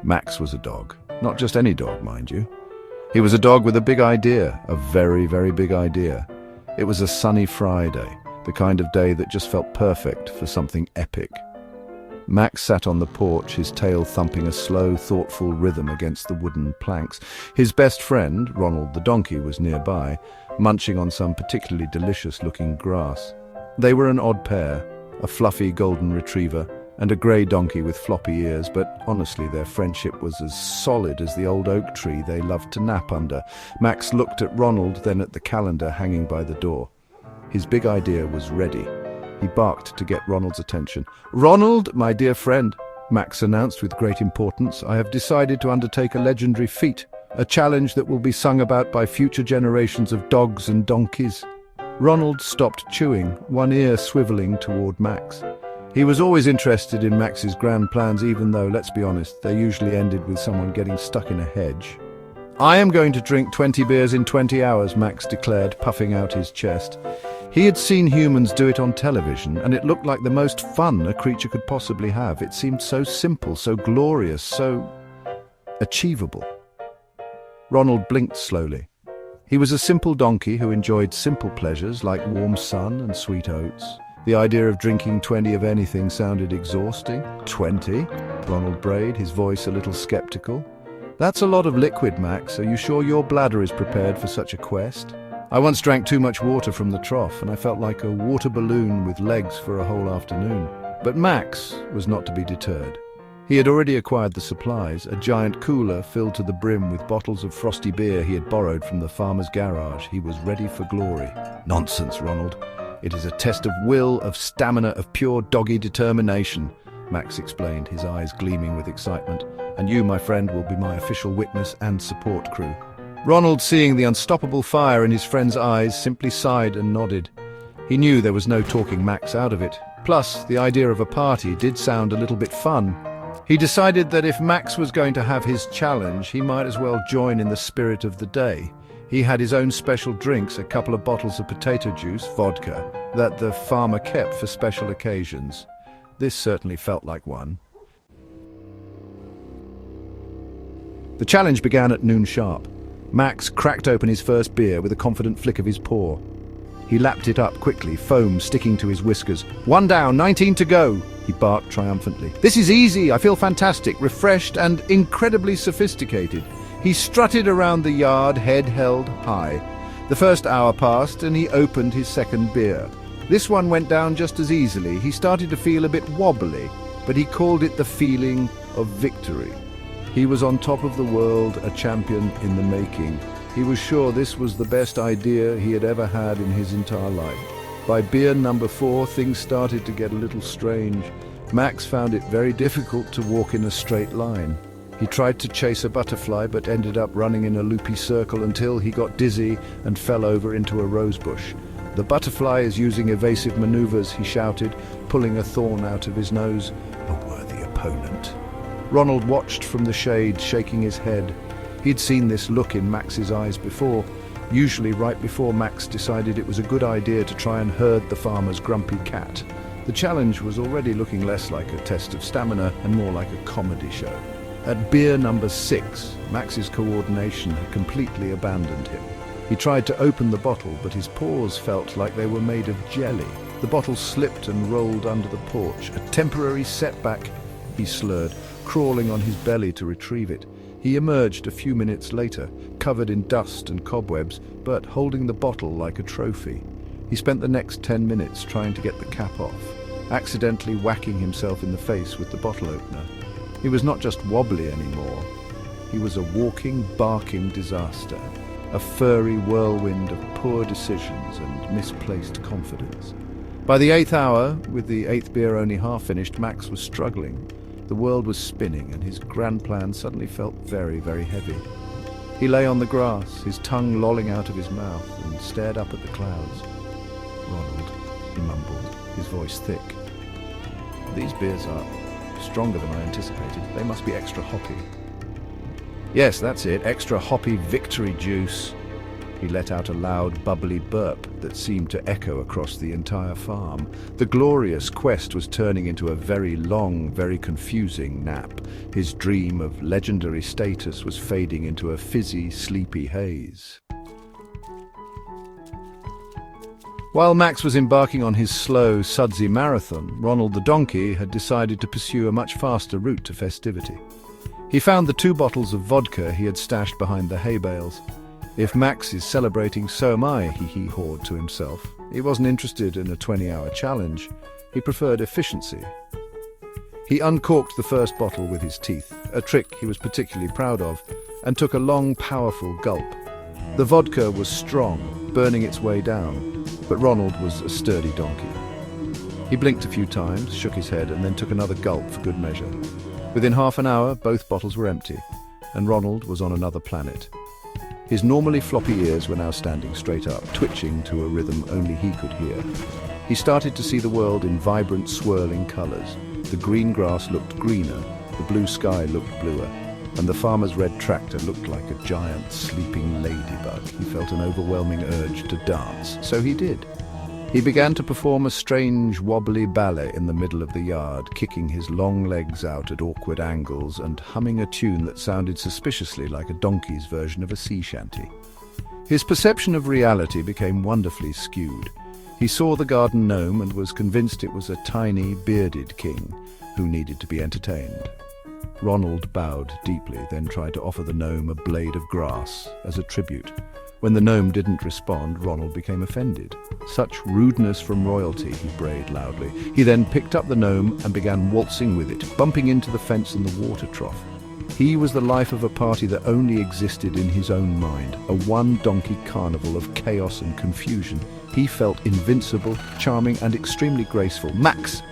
Max was a dog. Not just any dog, mind you. He was a dog with a big idea, a very, very big idea. It was a sunny Friday, the kind of day that just felt perfect for something epic. Max sat on the porch, his tail thumping a slow, thoughtful rhythm against the wooden planks. His best friend, Ronald the donkey, was nearby, munching on some particularly delicious-looking grass. They were an odd pair, a fluffy golden retriever and a grey donkey with floppy ears, but honestly their friendship was as solid as the old oak tree they loved to nap under. Max looked at Ronald, then at the calendar hanging by the door. His big idea was ready. He barked to get Ronald's attention. "Ronald, my dear friend," Max announced with great importance, "I have decided to undertake a legendary feat, a challenge that will be sung about by future generations of dogs and donkeys." Ronald stopped chewing, one ear swiveling toward Max. He was always interested in Max's grand plans, even though, let's be honest, they usually ended with someone getting stuck in a hedge. "I am going to drink 20 beers in 20 hours, Max declared, puffing out his chest. He had seen humans do it on television, and it looked like the most fun a creature could possibly have. It seemed so simple, so glorious, so achievable. Ronald blinked slowly. He was a simple donkey who enjoyed simple pleasures like warm sun and sweet oats. The idea of drinking 20 of anything sounded exhausting. 20? Ronald brayed, his voice a little skeptical. "That's a lot of liquid, Max. Are you sure your bladder is prepared for such a quest? I once drank too much water from the trough, and I felt like a water balloon with legs for a whole afternoon." But Max was not to be deterred. He had already acquired the supplies, a giant cooler filled to the brim with bottles of frosty beer he had borrowed from the farmer's garage. He was ready for glory. "Nonsense, Ronald. It is a test of will, of stamina, of pure doggy determination," Max explained, his eyes gleaming with excitement. "And you, my friend, will be my official witness and support crew." Ronald, seeing the unstoppable fire in his friend's eyes, simply sighed and nodded. He knew there was no talking Max out of it. Plus, the idea of a party did sound a little bit fun. He decided that if Max was going to have his challenge, he might as well join in the spirit of the day. He had his own special drinks, a couple of bottles of potato juice, vodka, that the farmer kept for special occasions. This certainly felt like one. The challenge began at noon sharp. Max cracked open his first beer with a confident flick of his paw. He lapped it up quickly, foam sticking to his whiskers. "One down, 19 to go," he barked triumphantly. "This is easy. I feel fantastic, refreshed and incredibly sophisticated." He strutted around the yard, head held high. The first hour passed and he opened his second beer. This one went down just as easily. He started to feel a bit wobbly, but he called it the feeling of victory. He was on top of the world, a champion in the making. He was sure this was the best idea he had ever had in his entire life. By beer number 4, things started to get a little strange. Max found it very difficult to walk in a straight line. He tried to chase a butterfly but ended up running in a loopy circle until he got dizzy and fell over into a rosebush. "The butterfly is using evasive maneuvers," he shouted, pulling a thorn out of his nose. A worthy opponent. Ronald watched from the shade, shaking his head. He'd seen this look in Max's eyes before, usually right before Max decided it was a good idea to try and herd the farmer's grumpy cat. The challenge was already looking less like a test of stamina and more like a comedy show. At beer number 6, Max's coordination had completely abandoned him. He tried to open the bottle, but his paws felt like they were made of jelly. The bottle slipped and rolled under the porch. "A temporary setback," he slurred, crawling on his belly to retrieve it. He emerged a few minutes later, covered in dust and cobwebs, but holding the bottle like a trophy. He spent the next 10 minutes trying to get the cap off, accidentally whacking himself in the face with the bottle opener. He was not just wobbly anymore. He was a walking, barking disaster, a furry whirlwind of poor decisions and misplaced confidence. By the 8th hour, with the 8th beer only half finished, Max was struggling. The world was spinning, and his grand plan suddenly felt very, very heavy. He lay on the grass, his tongue lolling out of his mouth, and stared up at the clouds. "Ronald," he mumbled, his voice thick. "These beers are stronger than I anticipated. They must be extra hoppy." "Yes, that's it, extra hoppy victory juice." He let out a loud, bubbly burp. that seemed to echo across the entire farm. The glorious quest was turning into a very long, very confusing nap. His dream of legendary status was fading into a fizzy, sleepy haze. While Max was embarking on his slow, sudsy marathon, Ronald the donkey had decided to pursue a much faster route to festivity. He found the 2 bottles of vodka he had stashed behind the hay bales. "If Max is celebrating, so am I," he hee-hawed to himself. He wasn't interested in a 20-hour challenge. He preferred efficiency. He uncorked the first bottle with his teeth, a trick he was particularly proud of, and took a long, powerful gulp. The vodka was strong, burning its way down, but Ronald was a sturdy donkey. He blinked a few times, shook his head, and then took another gulp for good measure. Within half an hour, both bottles were empty, and Ronald was on another planet. His normally floppy ears were now standing straight up, twitching to a rhythm only he could hear. He started to see the world in vibrant, swirling colours. The green grass looked greener, the blue sky looked bluer, and the farmer's red tractor looked like a giant, sleeping ladybug. He felt an overwhelming urge to dance, so he did. He began to perform a strange, wobbly ballet in the middle of the yard, kicking his long legs out at awkward angles and humming a tune that sounded suspiciously like a donkey's version of a sea shanty. His perception of reality became wonderfully skewed. He saw the garden gnome and was convinced it was a tiny, bearded king who needed to be entertained. Ronald bowed deeply, then tried to offer the gnome a blade of grass as a tribute. When the gnome didn't respond, Ronald became offended. "Such rudeness from royalty," he brayed loudly. He then picked up the gnome and began waltzing with it, bumping into the fence and the water trough. He was the life of a party that only existed in his own mind, a one-donkey carnival of chaos and confusion. He felt invincible, charming, and extremely graceful. Max,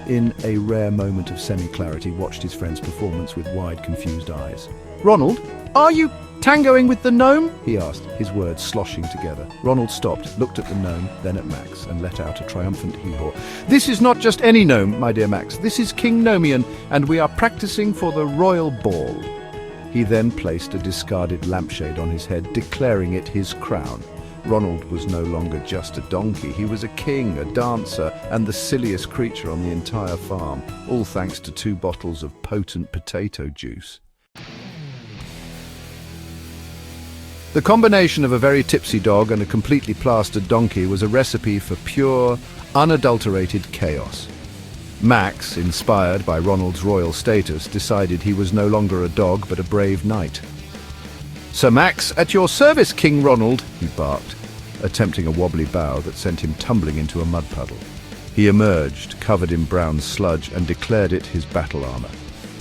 in a rare moment of semi-clarity, watched his friend's performance with wide, confused eyes. "Ronald, are you tangoing with the gnome?" he asked, his words sloshing together. Ronald stopped, looked at the gnome, then at Max, and let out a triumphant hee-haw. "This is not just any gnome, my dear Max. This is King Nomian, and we are practicing for the royal ball." He then placed a discarded lampshade on his head, declaring it his crown. Ronald was no longer just a donkey. He was a king, a dancer, and the silliest creature on the entire farm, all thanks to 2 bottles of potent potato juice. The combination of a very tipsy dog and a completely plastered donkey was a recipe for pure, unadulterated chaos. Max, inspired by Ronald's royal status, decided he was no longer a dog but a brave knight. "Sir Max, at your service, King Ronald," he barked, attempting a wobbly bow that sent him tumbling into a mud puddle. He emerged, covered in brown sludge, and declared it his battle armor.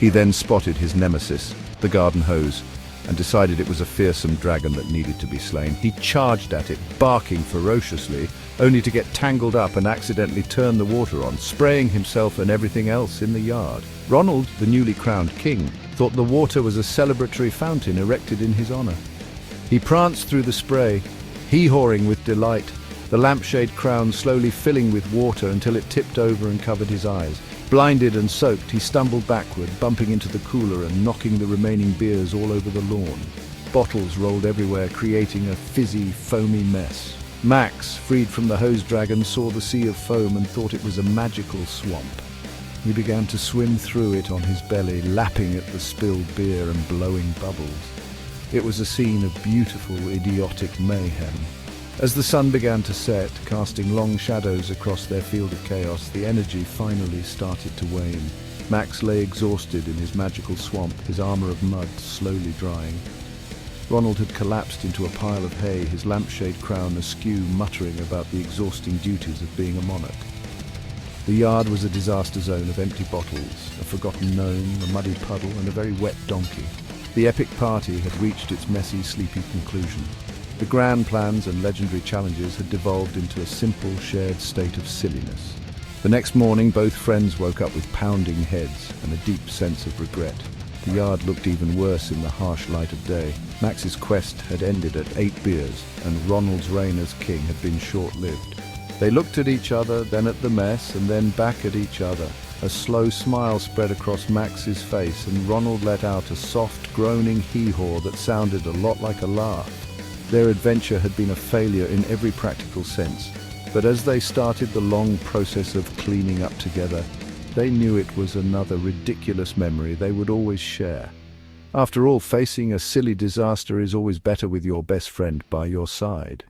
He then spotted his nemesis, the garden hose, and decided it was a fearsome dragon that needed to be slain. He charged at it, barking ferociously, only to get tangled up and accidentally turn the water on, spraying himself and everything else in the yard. Ronald, the newly crowned king, thought the water was a celebratory fountain erected in his honor. He pranced through the spray, hee-hawing with delight, the lampshade crown slowly filling with water until it tipped over and covered his eyes. Blinded and soaked, he stumbled backward, bumping into the cooler and knocking the remaining beers all over the lawn. Bottles rolled everywhere, creating a fizzy, foamy mess. Max, freed from the hose dragon, saw the sea of foam and thought it was a magical swamp. He began to swim through it on his belly, lapping at the spilled beer and blowing bubbles. It was a scene of beautiful, idiotic mayhem. As the sun began to set, casting long shadows across their field of chaos, the energy finally started to wane. Max lay exhausted in his magical swamp, his armor of mud slowly drying. Ronald had collapsed into a pile of hay, his lampshade crown askew, muttering about the exhausting duties of being a monarch. The yard was a disaster zone of empty bottles, a forgotten gnome, a muddy puddle, and a very wet donkey. The epic party had reached its messy, sleepy conclusion. The grand plans and legendary challenges had devolved into a simple, shared state of silliness. The next morning, both friends woke up with pounding heads and a deep sense of regret. The yard looked even worse in the harsh light of day. Max's quest had ended at 8 beers, and Ronald's reign as king had been short-lived. They looked at each other, then at the mess, and then back at each other. A slow smile spread across Max's face, and Ronald let out a soft, groaning hee-haw that sounded a lot like a laugh. Their adventure had been a failure in every practical sense, but as they started the long process of cleaning up together, they knew it was another ridiculous memory they would always share. After all, facing a silly disaster is always better with your best friend by your side.